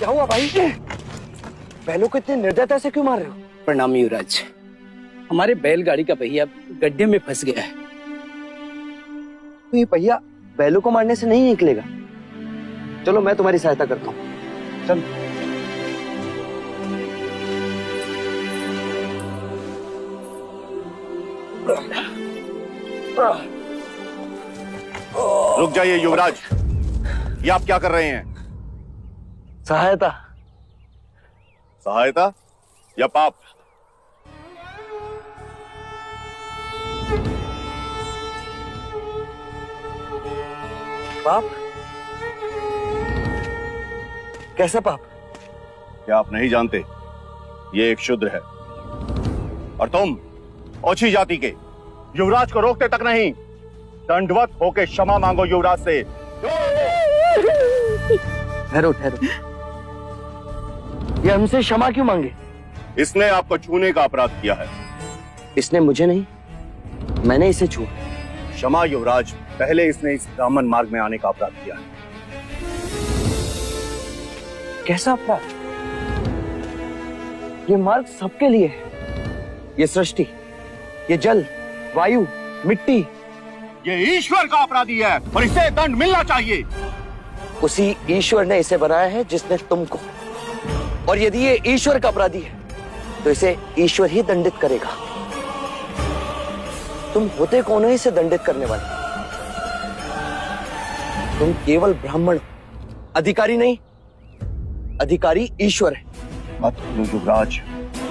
क्या हुआ भाई? बैलों को इतने निर्दयता से क्यों मार रहे हो? प्रणाम युवराज। हमारे बैलगाड़ी का पहिया गड्ढे में फंस गया है। तो ये पहिया बैलों को मारने से नहीं निकलेगा। चलो मैं तुम्हारी सहायता करता हूँ। चल। रुक जाइए युवराज, ये आप क्या कर रहे हैं? सहायता। सहायता या पाप? पाप? कैसा पाप? क्या आप नहीं जानते? ये एक शूद्र है और तुम ओछी जाति के युवराज को रोकते तक नहीं, दंडवत होके क्षमा मांगो युवराज से। ठहरो ठहरो, ये हमसे क्षमा क्यों मांगे? इसने आपको छूने का अपराध किया है। इसने मुझे नहीं, मैंने इसे छुआ। क्षमा युवराज, पहले इसने इस ब्राह्मण मार्ग में आने का अपराध किया है। कैसा अपराध? ये मार्ग सबके लिए है। ये सृष्टि, ये जल, वायु, मिट्टी, ये ईश्वर का अपराधी है और इसे दंड मिलना चाहिए। उसी ईश्वर ने इसे बनाया है जिसने तुमको। और यदि ये ईश्वर का अपराधी है तो इसे ईश्वर ही दंडित करेगा। तुम होते कौन हो इसे दंडित करने वाले? तुम केवल ब्राह्मण हो, अधिकारी नहीं। अधिकारी ईश्वर है। मत भूलो युवराज,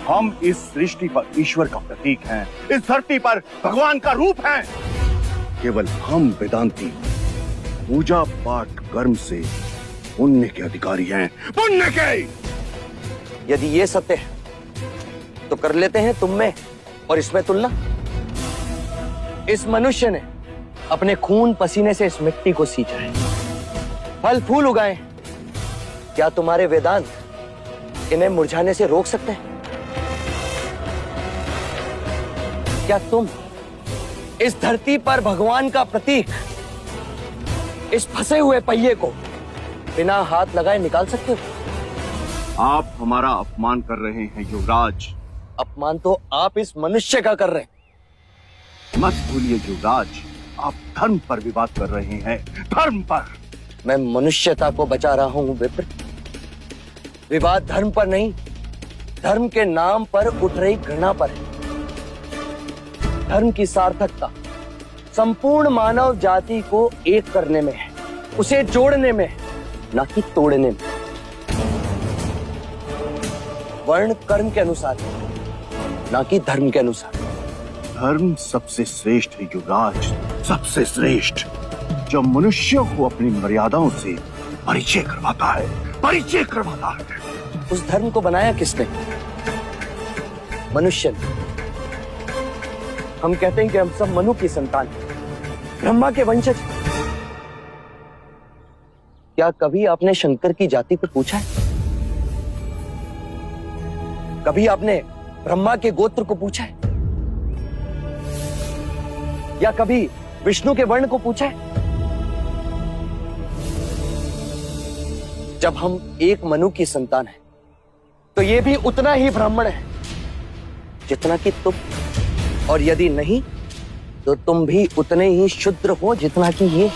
हम इस सृष्टि पर ईश्वर का प्रतीक हैं, इस धरती पर भगवान का रूप हैं। केवल हम वेदांती पूजा पाठ कर्म से पुण्य के अधिकारी हैं, पुण्य के। यदि ये सत्य है तो कर लेते हैं तुम में और इसमें तुलना। इस मनुष्य ने अपने खून पसीने से इस मिट्टी को सींचा है, फल फूल उगाए। क्या तुम्हारे वेदांत इन्हें मुरझाने से रोक सकते हैं? क्या तुम इस धरती पर भगवान का प्रतीक, इस फंसे हुए पहिए को बिना हाथ लगाए निकाल सकते हो? आप हमारा अपमान कर रहे हैं युवराज। अपमान तो आप इस मनुष्य का कर रहे हैं। मत भूलिए युवराज, आप धर्म पर विवाद कर रहे हैं, धर्म पर। मैं मनुष्यता को बचा रहा हूं विप्र। विवाद धर्म पर नहीं, धर्म के नाम पर उठ रही घृणा पर है। धर्म की सार्थकता संपूर्ण मानव जाति को एक करने में है, उसे जोड़ने में है, ना कि तोड़ने में। वर्ण कर्म के अनुसार, ना कि धर्म के अनुसार। धर्म सबसे श्रेष्ठ है युवराज, सबसे श्रेष्ठ, जो मनुष्यों को अपनी मर्यादाओं से परिचय करवाता है, परिचय करवाता है। उस धर्म को बनाया किसने? मनुष्य ने। हम कहते हैं कि हम सब मनु की संतान हैं, ब्रह्मा के वंशज। क्या कभी आपने शंकर की जाति पर पूछा है? कभी आपने ब्रह्मा के गोत्र को पूछा है? या कभी विष्णु के वर्ण को पूछा है? जब हम एक मनु की संतान हैं, तो ये भी उतना ही ब्राह्मण है जितना कि तुम। और यदि नहीं तो तुम भी उतने ही शूद्र हो जितना कि ये।